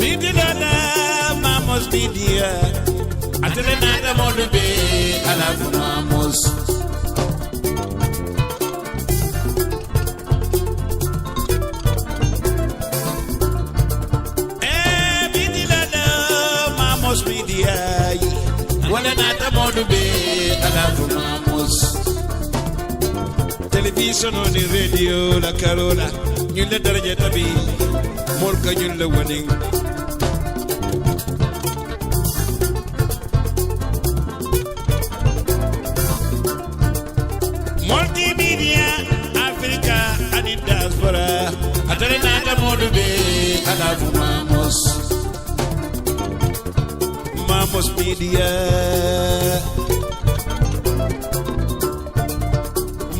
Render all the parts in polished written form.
Bidilala Mamos Media. Atelenada Modube Alafu Mamos. Bidilala Mamos Media. Wala nata Modube Alafu Mamos. Television on the radio La Carola. Ñun la daraja tabi morka ñun la waning multimedia Africa and in diaspora atare nata modu be alafu Mamos Media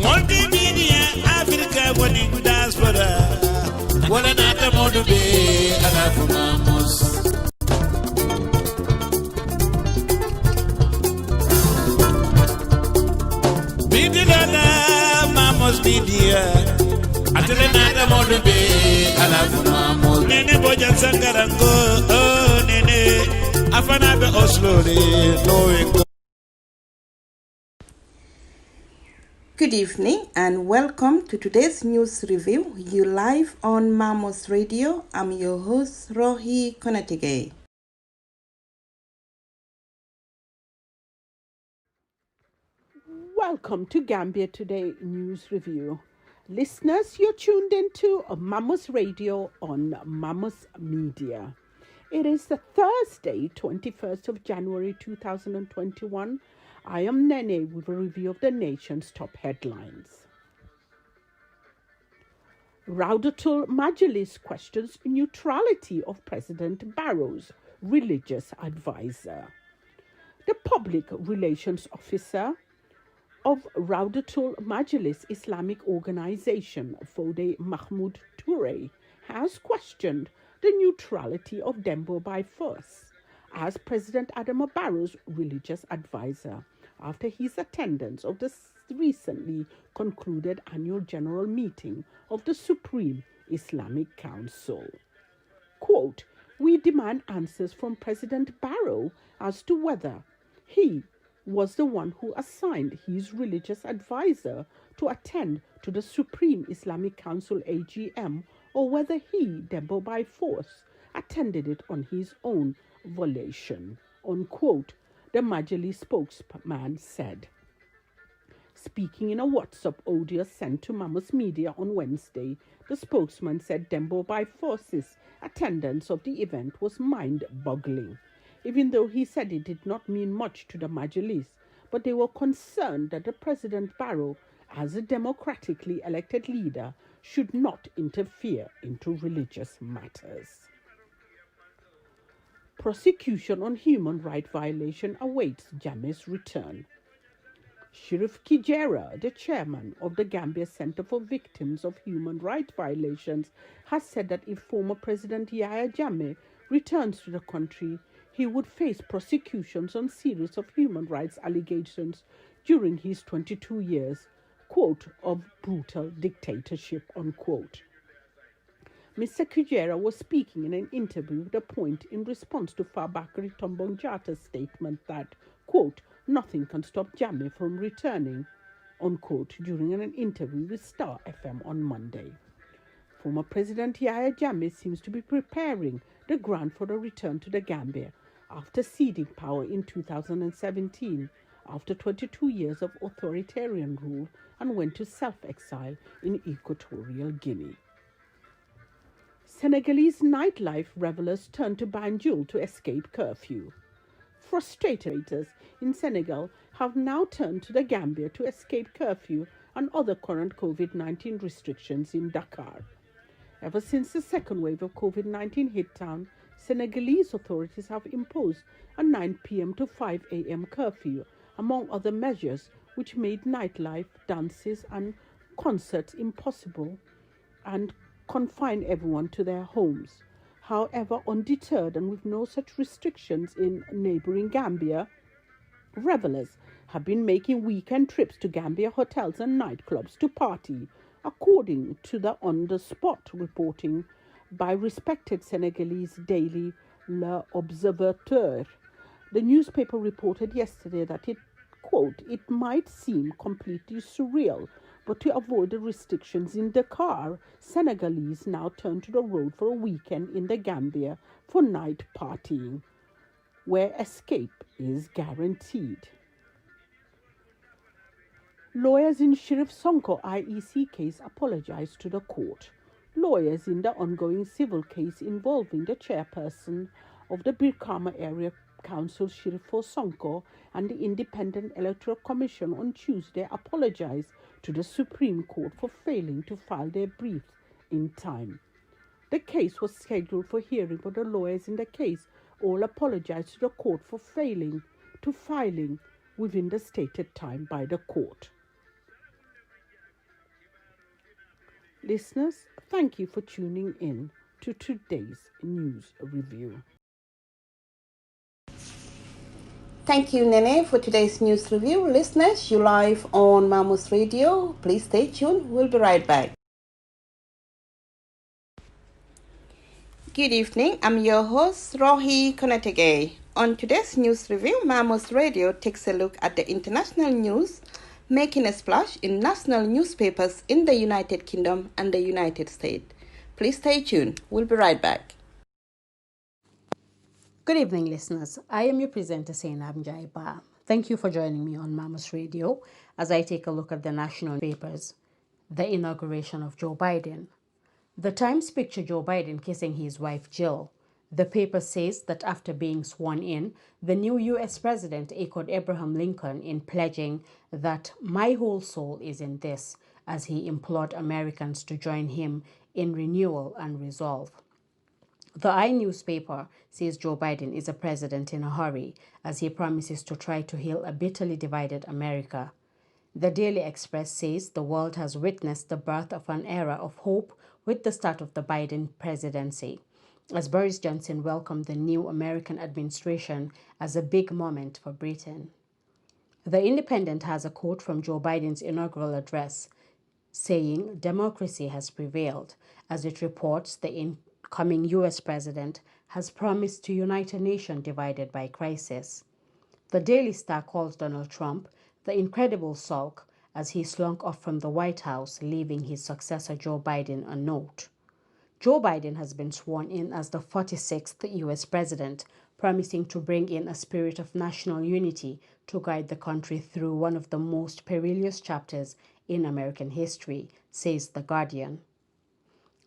multimedia Africa waning diaspora wala nata modu be alafu Mamos Bidilala Mamos Media atele nata modu be alafu Mamos nene bojan sangarango oh nene afana be Oslo no engo. Good evening and welcome to today's news review. You live on Mamos Radio. I'm your host Rohi Konatige. Welcome to Gambia Today News Review. Listeners, you're tuned into Mamos Radio on Mamos Media. It is the Thursday, 21st of January 2021. I am Nene with a review of the nation's top headlines. Raudatul Majlis questions neutrality of President Barrow's religious advisor. The public relations officer of Raudatul Majlis Islamic Organization, Fode Mahmoud Toure, has questioned the neutrality of Dembo by force as President Adama Barrow's religious advisor after his attendance of the recently concluded annual general meeting of the Supreme Islamic Council. Quote, "We demand answers from President Barrow as to whether he was the one who assigned his religious advisor to attend to the Supreme Islamic Council AGM or whether he, Dembo by force, attended it on his own volition," unquote, the Majlis spokesman said. Speaking in a WhatsApp audio sent to Mamos Media on Wednesday, the spokesman said Dembo by force's attendance of the event was mind-boggling, even though he said it did not mean much to the Majlis, but they were concerned that the President Barrow, as a democratically elected leader, should not interfere into religious matters. Prosecution on human rights violation awaits Jammeh's return. Sheriff Kijera, the chairman of the Gambia Center for Victims of Human Rights Violations, has said that if former President Yahya Jammeh returns to the country, he would face prosecutions on series of human rights allegations during his 22 years, quote, of brutal dictatorship, unquote. Mr. Kijera was speaking in an interview with The Point in response to Fabakary Tombong statement that, quote, nothing can stop Jammeh from returning, unquote, during an interview with Star FM on Monday. Former President Yahya Jammeh seems to be preparing the ground for a return to the Gambia after ceding power in 2017, after 22 years of authoritarian rule, and went to self-exile in Equatorial Guinea. Senegalese nightlife revelers turned to Banjul to escape curfew. Frustrators in Senegal have now turned to the Gambia to escape curfew and other current COVID-19 restrictions in Dakar. Ever since the second wave of COVID-19 hit town, Senegalese authorities have imposed a 9 p.m. to 5 a.m. curfew, among other measures which made nightlife, dances and concerts impossible and confined everyone to their homes. However, undeterred and with no such restrictions in neighboring Gambia, revelers have been making weekend trips to Gambia hotels and nightclubs to party, according to the on-the-spot reporting by respected Senegalese daily L'Observateur. The newspaper reported yesterday that it, quote, it might seem completely surreal, but to avoid the restrictions in Dakar, Senegalese now turn to the road for a weekend in the Gambia for night partying, where escape is guaranteed. Lawyers in Sheriff Sonko IEC case apologized to the court. Lawyers in the ongoing civil case involving the chairperson of the Birkama Area Council, Sheriff Sonko, and the Independent Electoral Commission on Tuesday apologized to the Supreme Court for failing to file their briefs in time. The case was scheduled for hearing, but the lawyers in the case all apologized to the court for failing to filing within the stated time by the court. Listeners, thank you for tuning in to today's news review. Thank you, Nene, for today's news review. Listeners, you live on Mamos Radio. Please stay tuned. We'll be right back. Good evening. I'm your host, Rohi Konategay. On today's news review, Mamos Radio takes a look at the international news making a splash in national newspapers in the United Kingdom and the United States. Please stay tuned. We'll be right back. Good evening, listeners. I am your presenter, Sainab Jaiba. Thank you for joining me on Mamos Radio as I take a look at the national papers. The inauguration of Joe Biden. The Times picture Joe Biden kissing his wife Jill. The paper says that after being sworn in, the new U.S. president echoed Abraham Lincoln in pledging that "my whole soul is in this," as he implored Americans to join him in renewal and resolve. The newspaper says Joe Biden is a president in a hurry as he promises to try to heal a bitterly divided America. The Daily Express says the world has witnessed the birth of an era of hope with the start of the Biden presidency, as Boris Johnson welcomed the new American administration as a big moment for Britain. The Independent has a quote from Joe Biden's inaugural address saying democracy has prevailed, as it reports the incoming U.S. president has promised to unite a nation divided by crisis. The Daily Star calls Donald Trump the incredible sulk as he slunk off from the White House, leaving his successor Joe Biden a note. Joe Biden has been sworn in as the 46th U.S. president, promising to bring in a spirit of national unity to guide the country through one of the most perilous chapters in American history, says The Guardian.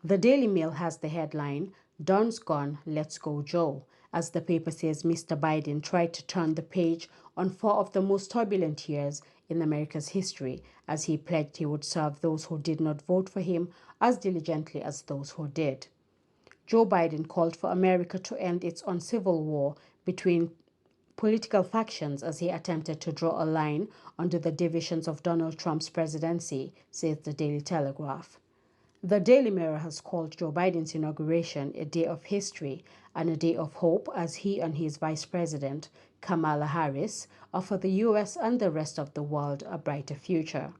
The Daily Mail has the headline, "Don's Gone, Let's Go Joe," as the paper says Mr. Biden tried to turn the page on four of the most turbulent years in America's history, as he pledged he would serve those who did not vote for him as diligently as those who did. Joe Biden called for America to end its uncivil war between political factions as he attempted to draw a line under the divisions of Donald Trump's presidency, says the Daily Telegraph. The Daily Mirror has called Joe Biden's inauguration a day of history and a day of hope as he and his Vice President, Kamala Harris, offer the U.S. and the rest of the world a brighter future.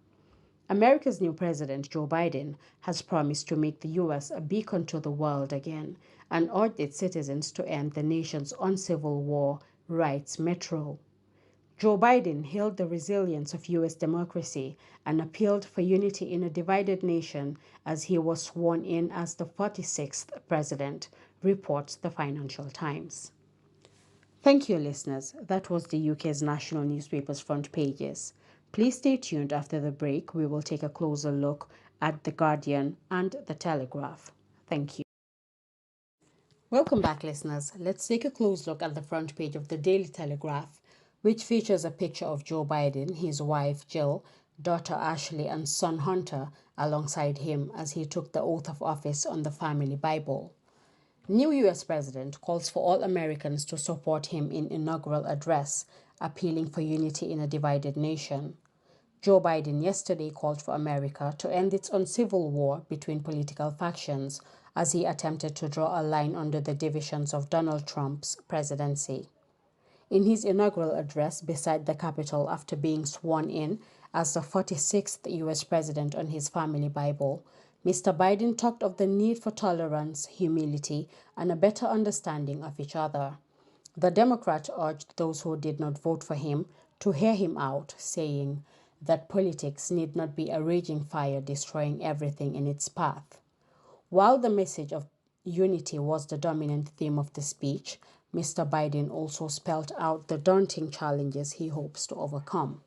America's new president, Joe Biden, has promised to make the U.S. a beacon to the world again and urged its citizens to end the nation's uncivil war, writes Metro. Joe Biden hailed the resilience of U.S. democracy and appealed for unity in a divided nation as he was sworn in as the 46th president, reports the Financial Times. Thank you, listeners. That was the UK's national newspapers' front pages. Please stay tuned after the break. We will take a closer look at The Guardian and The Telegraph. Thank you. Welcome back, listeners. Let's take a close look at the front page of the Daily Telegraph, which features a picture of Joe Biden, his wife Jill, daughter Ashley, and son Hunter alongside him as he took the oath of office on the family Bible. New U.S. President calls for all Americans to support him in inaugural address, appealing for unity in a divided nation. Joe Biden yesterday called for America to end its uncivil war between political factions as he attempted to draw a line under the divisions of Donald Trump's presidency. In his inaugural address beside the Capitol after being sworn in as the 46th U.S. president on his family Bible, Mr. Biden talked of the need for tolerance, humility, and a better understanding of each other. The Democrat urged those who did not vote for him to hear him out, saying that politics need not be a raging fire destroying everything in its path. While the message of unity was the dominant theme of the speech, Mr. Biden also spelled out the daunting challenges he hopes to overcome.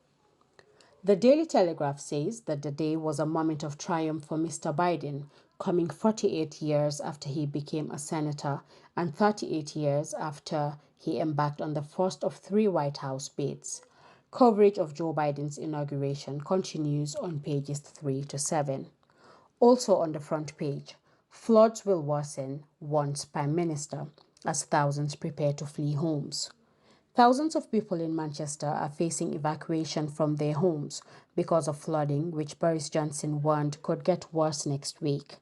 The Daily Telegraph says that the day was a moment of triumph for Mr. Biden, coming 48 years after he became a senator and 38 years after he embarked on the first of 3 White House bids. Coverage of Joe Biden's inauguration continues on pages 3 to 7. Also on the front page, floods will worsen, warns Prime Minister, as thousands prepare to flee homes. Thousands of people in Manchester are facing evacuation from their homes because of flooding, which Boris Johnson warned could get worse next week.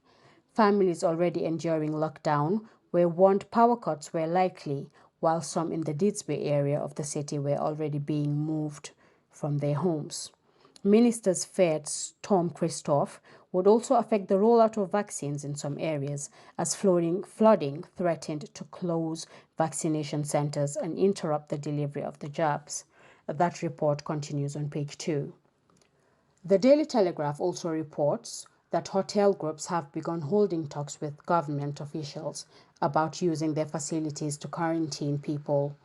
Families already enduring lockdown were warned power cuts were likely, while some in the Didsbury area of the city were already being moved from their homes. Ministers feared Storm Christoph would also affect the rollout of vaccines in some areas, as flooding threatened to close vaccination centers and interrupt the delivery of the jabs. That report continues on page 2. The Daily Telegraph also reports that hotel groups have begun holding talks with government officials about using their facilities to quarantine people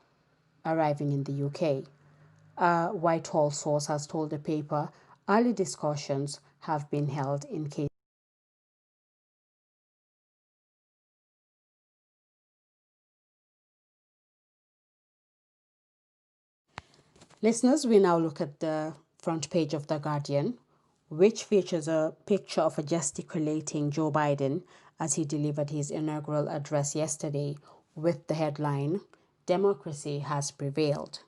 arriving in the UK. A Whitehall source has told the paper early discussions have been held in case. Listeners, we now look at the front page of The Guardian, which features a picture of a gesticulating Joe Biden as he delivered his inaugural address yesterday with the headline, "Democracy has prevailed."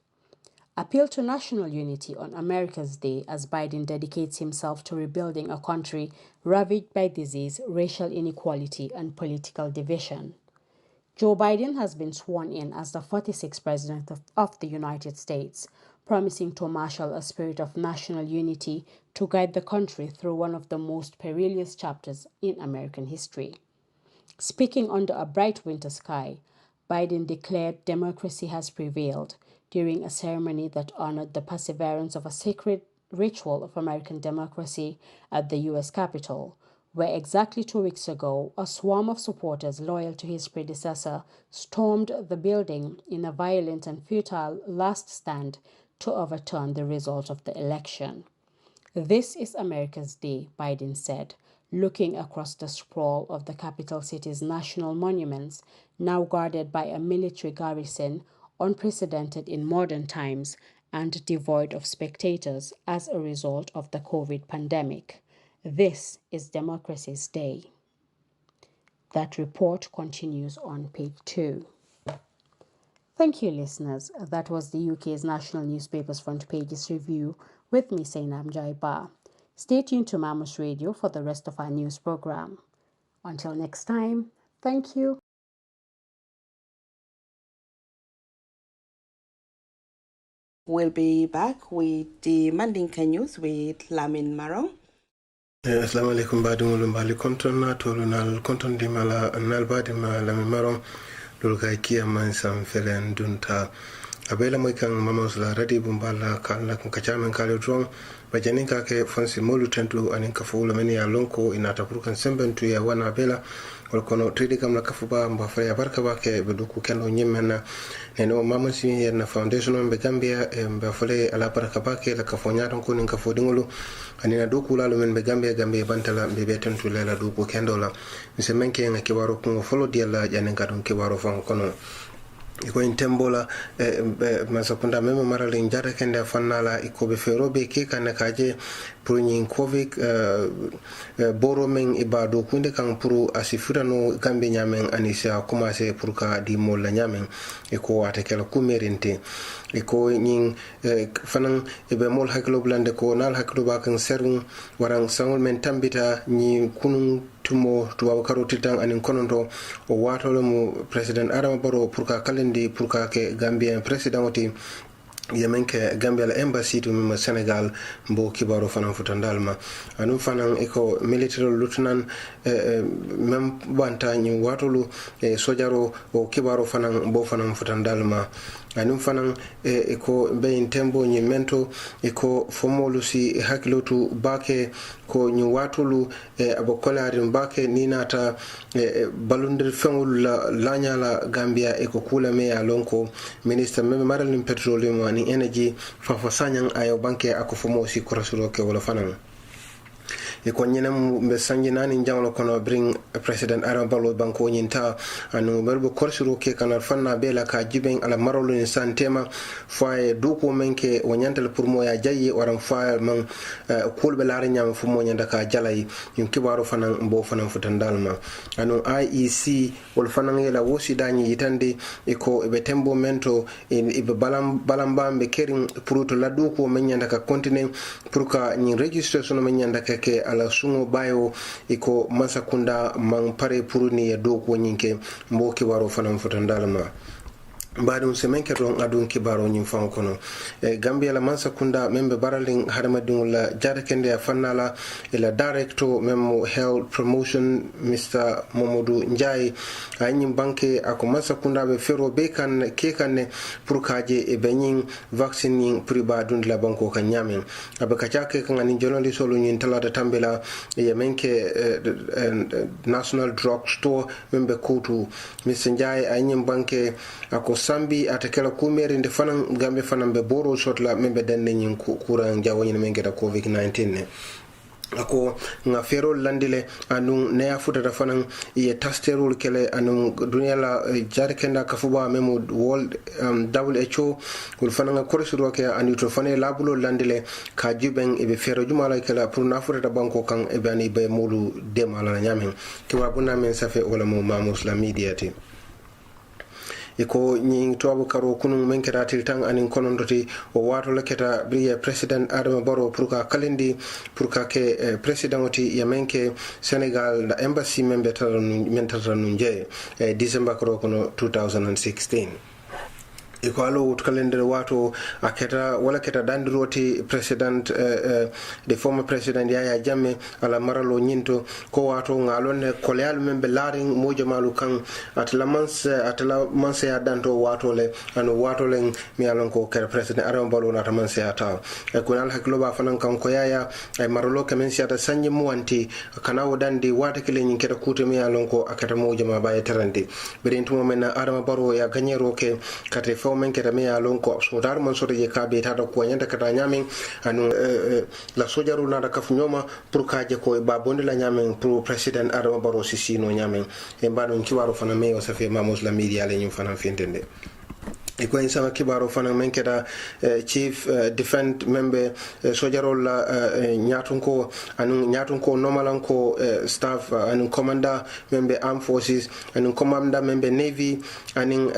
Appeal to national unity on America's Day as Biden dedicates himself to rebuilding a country ravaged by disease, racial inequality, and political division. Joe Biden has been sworn in as the 46th President of the United States, promising to marshal a spirit of national unity to guide the country through one of the most perilous chapters in American history. Speaking under a bright winter sky, Biden declared democracy has prevailed during a ceremony that honored the perseverance of a sacred ritual of American democracy at the U.S. Capitol, where exactly 2 weeks ago, a swarm of supporters loyal to his predecessor stormed the building in a violent and futile last stand to overturn the result of the election. "This is America's Day," Biden said, looking across the sprawl of the capital city's national monuments, now guarded by a military garrison unprecedented in modern times and devoid of spectators as a result of the COVID pandemic. This is Democracy's Day. That report continues on page 2. Thank you, listeners. That was the UK's national newspapers front pages review with me, Sainab Jaiba. Stay tuned to Mamos Radio for the rest of our news program. Until next time, thank you. We'll be back with the Mandinka News with Lamin Marong. Assalamu alaikum badum lumbali konton na tolu nal konton di mala nal badim Lamin Marong dulga kia man sam felen dunta abela moy kan Mamos la radi bumbala kan la kan kachamen kale drong bajanin ka ke fonsi molu tentu anin ka fuula meni ya lonko inata purkan sembentu ya wana bela wal kono tridi kam la kafuba mba faya barka ba ke be duku kelo nyimena neno Mamos yer na foundation on be Gambia mba fole ala barka ba ke la kafonya don ko nin ka fodingulu anina duku la men be Gambia bantala be betentu la duku kendola mise menke ngaki waro ko folo diala janen ka don ke waro fon kono iko intembola masakunda memo marale njara kende fanala iko be ferobe ke kana kaje pour nyin covid boro men ibado kunde kan pour asifura no gambe nyamen anisa commencer pour ka di mol la nyamen iko atekela kumerinte iko nyin fanan be mol haklo blande ko nal haklo ba kan serun waran sangol men tambita nyi kunun tumo tuwa karoti tan anin konondo o watolo mo president Adama Barrow pour ka kalendi pour ka ke Gambien president oti yemen ke Gambia la embassy to mimo Senegal mbo kibaro fanan futandalma anum fanan eko military lieutenant mem banta ni watulu sojaro o kibaro fanan bo fanan futandalma anum fanan eko beyin tembo ni mento eko fomolu si hakilotu bake ko ni watulu abokolari bake ninata balundir fengul la nyala Gambia eko kula me alonko minister meme maralin petroleum ni energy fafasanyang ayo banke akufumo si korasulo ke wala fanan ko ñenam be sanjinani janglo kono bring president Adam Barrow banko nyinta anu berbo korsuro ke kanal fanna bela ka jiben ala marolo ni santema faye duko menke wonyantal pour mo ya jayi waram faye man kulbe laare nyam fu mo nyanda ka jalay yum kibaro fanan mbo fanan futandalma anu IEC wol fanan yela wosi dani yitande ko be tembo mento e be balamba be kerin pour to la duko men nyanda ka continent pour ka ni registration men nyanda ka ke ala sungo bayo iko masakunda man pare puruni ya doko nyinke mboki waro fanam futandalama badum semen keton adun kibaro nyim fan kono Gambia la mansakunda membe baralin hadamadin la jarakende fanala ila director memo health promotion Mr. Momodu Njai anyim banke ako mansakunda be fero be kan kekanne pour kaje e benyin vaccine yin priba dun la banko kan nyamen abaka chake kan ani jonali solo nyin talata tambela yemenke national drug store membe kutu Mr. Njai anyim banke ako sambi atakela kumeri nde fanan Gambia fanan be boro shotla membe denne nyin kuran jawoni men geta covid-19 ne ako nga fero landile anu ne afutata fanan ye tasterul kele anu dunyala jarkenda kafuba memo world WHO kul fanan korsuro ke anu to fane labulo landile ka juben e be fero jumala kala pour na afutata banko kan e bani be mulu demala nyamen ke wabuna men safe wala mo Mamos la mediati iko nyi tuwabu karo kunun menketa tiltang anin konondoti o wato leketa briye president Adama Barrow pour ka kalindi pour ka ke president oti yamenke Senegal na embassy membe mentatanu je December karo kono 2016 iko alo kalender wato aketa wala keta dandiroti president the former president Yaya Jammeh ala maralo nyinto ko wato ngalone koleal membe laring mojo malu kan atla manse ya danto wato le anu wato le mi alon ko kera president Adama Barrow na manse ya ta ko nal haklo ba fanan kan ko Yaya ay maralo kamen siata sanje muwanti kana wodandi wata kile nyin keta kute mi alon ko akata mojo ma baye tarande beren tumo men Adama Barrow ya ganyero ke kate men keta me alon ko so dar man so de ka be ta da ko nyanda kata nyamin anu la sojaru na da kaf nyoma pour ka je ko ba bonde la nyamin pour president Adama Barrow sisi no nyamin e ba don ki waro fana me o safe Mamos la media le nyum fana fintende iko insama kibaro fana men keta chief defense member sojarol nyatunko anu nyatunko normalanko staff anu commander member armed forces anu commander member navy anu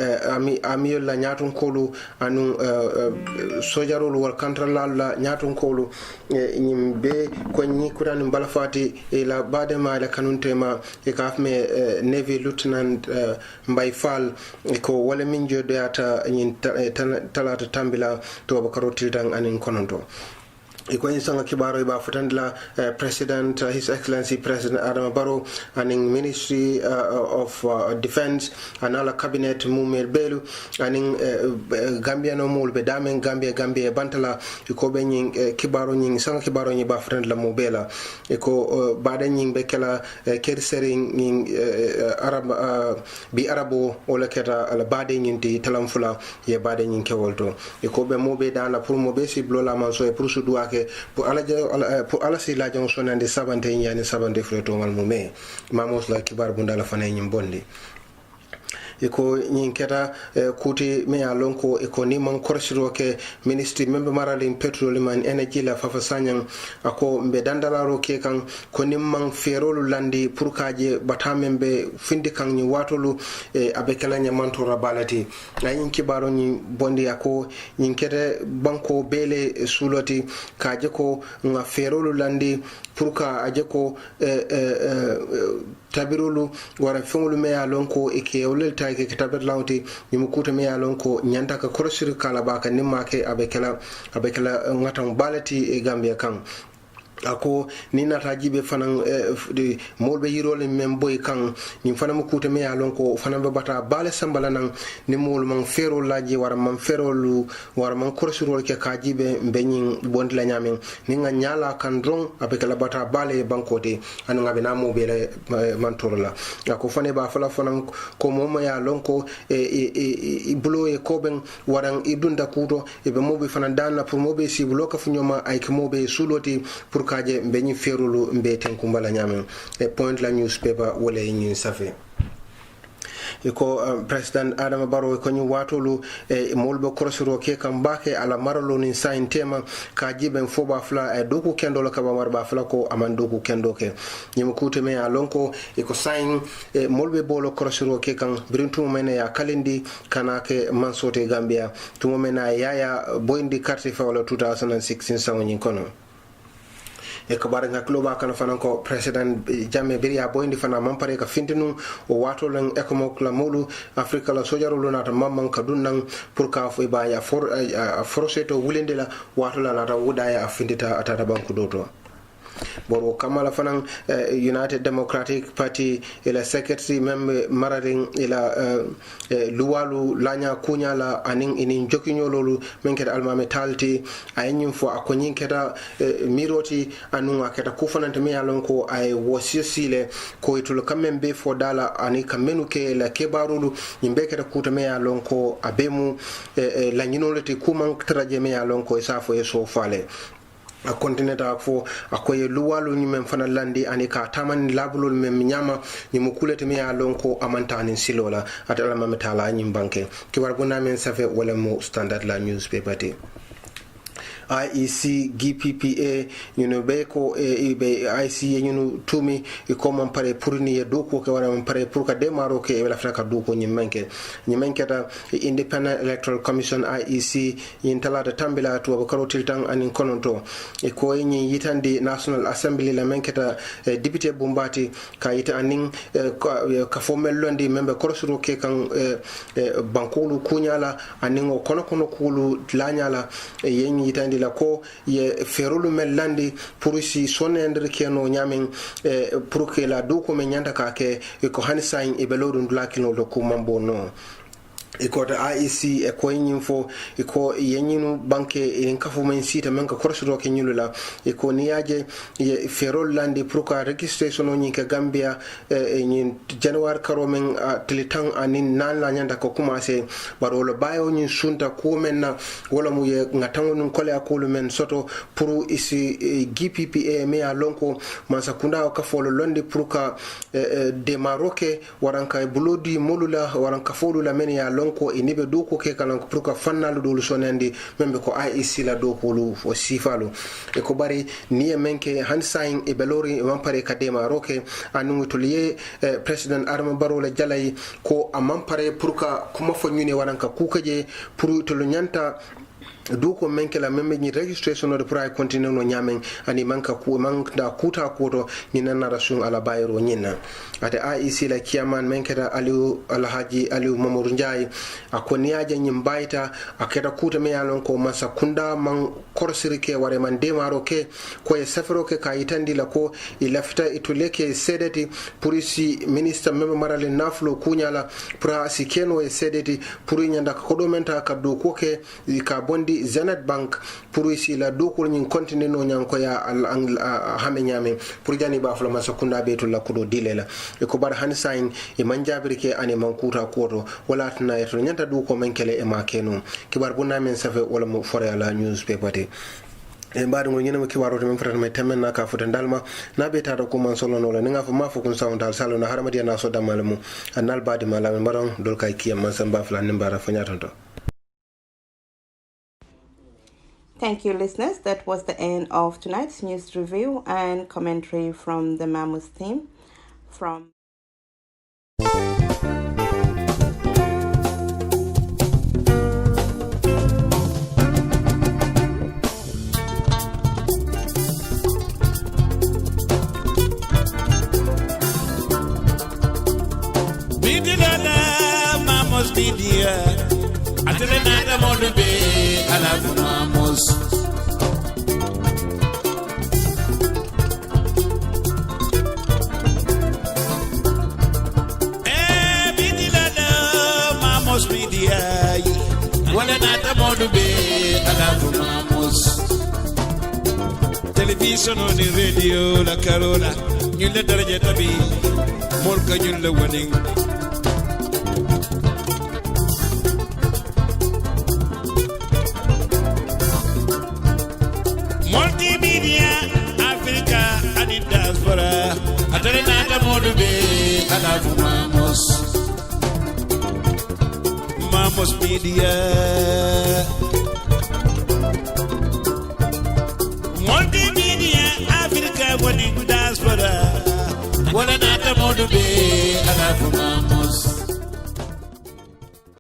amiol la nyatunko anu sojarol wal control la nyatunko nyimbe ko nyi kuran balafati ila badema la kanuntema e kafme navy lieutenant Mbay Fall ko wala min jodoyata nyin talata tambila to bakaro tildan anin kononto iko insanga kibaro ba futandla president his excellency president Adama Barrow aning ministry of defense anala cabinet mumel belu aning Gambia no mul be damen Gambia bantala iko be nyin kibaro nyin sanga kibaro nyi ba futandla mo bela iko bada nyin be kala kerseri nyin arab bi arabo wala keta ala bade nyin ti talamfula ye bade nyin kewolto iko be mo be dala pour mo be si blola manso e pour sudu ake pour ala si la jong sonande sabante yani sabante freto mal mumé Mamos la kibar bundala fane nyim bondi iko nyin keta kuti me alonko iko ni man korsiro ke ministry member maralin petroleum and energy la fafa sanyan ako mbe dandalaro ke kan ko nim man ferolu landi pour kaje batamembe findi kan ni watolu abekala nya mantora balati nyin kibaro ni bondi ako nyin kete banko bele suloti kaje ko nga ferolu landi pour ka aje ko tabirolu wara fengolu me ya lon ko e ke wolel tay ke tabir lawti ni kuta me ya lon ko nyanta ka korosir kala baka nimma ke abekela ngatan balati e Gambia kan ako ni nata jibe fanan de molbe yirole men boy kan ni fana mo kuta me yalon ko fana be bata bale sambala nan ni mol man fero laji wara man fero lu wara man korosirol ke ka jibe benin bondi la nyamen ni nga nyala kan dron avec la bata bale bankote anu ngabe na mo bele man torola ako fane ba fala fanan ko moma yalon ko e bulo e koben waran idunda kuto e be mobe fanan dana pour mobe si bulo ka funyoma ay ke mobe suloti pour kaje mbeñi ferulu mbe tenkumbala nyamen e point la newspaper wala yin safe ko president Adama Barrow ko ni watolu e molbe korosiro ke kam bake ala maralo ni sain tema ka jiben foba fla e doku kendo la kaba marba fla ko aman doku kendo ke nyim kute me alonko e ko sain e molbe bolo korosiro ke kan brintu mena ya kalendi kana ke mansote Gambia tumo mena yaya boyndi carte fa wala 2016 sawni kono e ko bare ngaklo ba kana fanan ko president jamme biriya boyndi fana man pare ka fintinu o wato lan ekomok la molu afrika la sojaro lunata mamman ka dunnan pour ka fo ba ya forseto wulende la wato la nata wudaya afindita atata banku doto boro kamala fanan United Democratic Party ila secretary membe mararing ila luwalu lanya kunya la anin inin jokinyololu menketa almame talti aynyim fo akonyin keta miroti anu aketa kufanante me yalon ko ay wosisile ko itul kamembe fo dala ani kamenu ke la kebarulu nyimbe keta kuta me yalon ko abemu la nyinolati kuman traje me yalon ko isafo eso fale a contineta fo akoye luwalu ni men fana landi ani ka taman labulul men nyama ni mukulete me alon ko amantani silola atala mametala nyim banke ki war bona men safe wala mo standard la newspaper te IEC GPPA be ko be IC tumi ko man pare pour ni doko ke wara man pare pour ka demaro ke e la fraka doko nyimenke ta Independent Electoral Commission IEC yin talata tambila to ba karotil tan anin kononto e ko yin yitandi National Assembly la menketa député Bumbati ka yita anin ka fomel londi membe korosuro ke kan bankolu kunyala anin o kono kulu lanyala yin yitandi la ko ye ferulu melandi pour si sonendre keno nyamen pour que la doko men nyanda ka ke ko hansain e belodun dulakino lo ko mambo no iko ta IEC e ko nyinfo iko yenyinu banke in kafu men sita men ka korosiro ke nyulula iko niaje ye ferol landi pour ka registration no nyinka Gambia nyin January karo men tilitan anin nan la nyanda ko commencer barolo bayo nyin sunta ko men na wala mu ye ngatango nun kole akulu men soto pour isi GPPA me alonko mansakunda ka folo londi pour ka de Maroke waranka bulodi molula waranka folo la men ya lonko inibe doko ke kalan pour ka fannalu dolu sonendi membe ko IEC la doko lu fo sifalu e ko bari ni menke hansain e belori wampare ka de Maroke anu toliye president Adama Barrow la jalay ko amampare pour ka kuma fo nyune waranka kukaje pour to nyanta doko menke la memme ni registration de pour ay continuer no nyamen ani manka ku da kuta koto ni narration ala bayro nyina ate IEC la kiaman menke da Aliou Alhaji Aliou Mamadou Ndiaye akoniaje nyimbaita aketa kuta me yalon ko masa kunda man korsirike ware man demaro ke ko e safaro ke kayitandi la ko ilafta ituleke sedeti purisi minister meme marale naflo kunyala pra sikeno e sedeti puri nyanda ko do menta ka do ko ke ka bondi Zenith Bank pour ici la doko nyin continue no nyanko ya hame nyame pour jani ba fula masakunda beto la kudo dilela e ko bar hansain e manjabiri ke ani mankuta koto wala tana yeto nyanta doko menkele e makeno kibar bunna men safe wala mo fore la newspaper te e mbaadu ngol ñenema kibaroto men fotata may temmen na ka fota dalma na be tata ko man solo no la nga fa ma fo kun sawndal salo na haramadi na so damal mu anal baadi mala men baron dol kay kiyam man samba fla ne mbara fa nyatonto. Thank you, listeners. That was the end of tonight's news review and commentary from the Mamos team. From media. Atelenata Modube, Alafu Mamos. Mamos media. Walanata Modube, Alafu Mamos. Television on the radio, La Carola. You let the Jetabi, Morka, you the winning. Multimedia, Africa, and in diaspora. Atarenata Modube, Alafu Mamos. Mamos Media. Multimedia, Africa, when in diaspora. What another Modube, Alafu Mamos.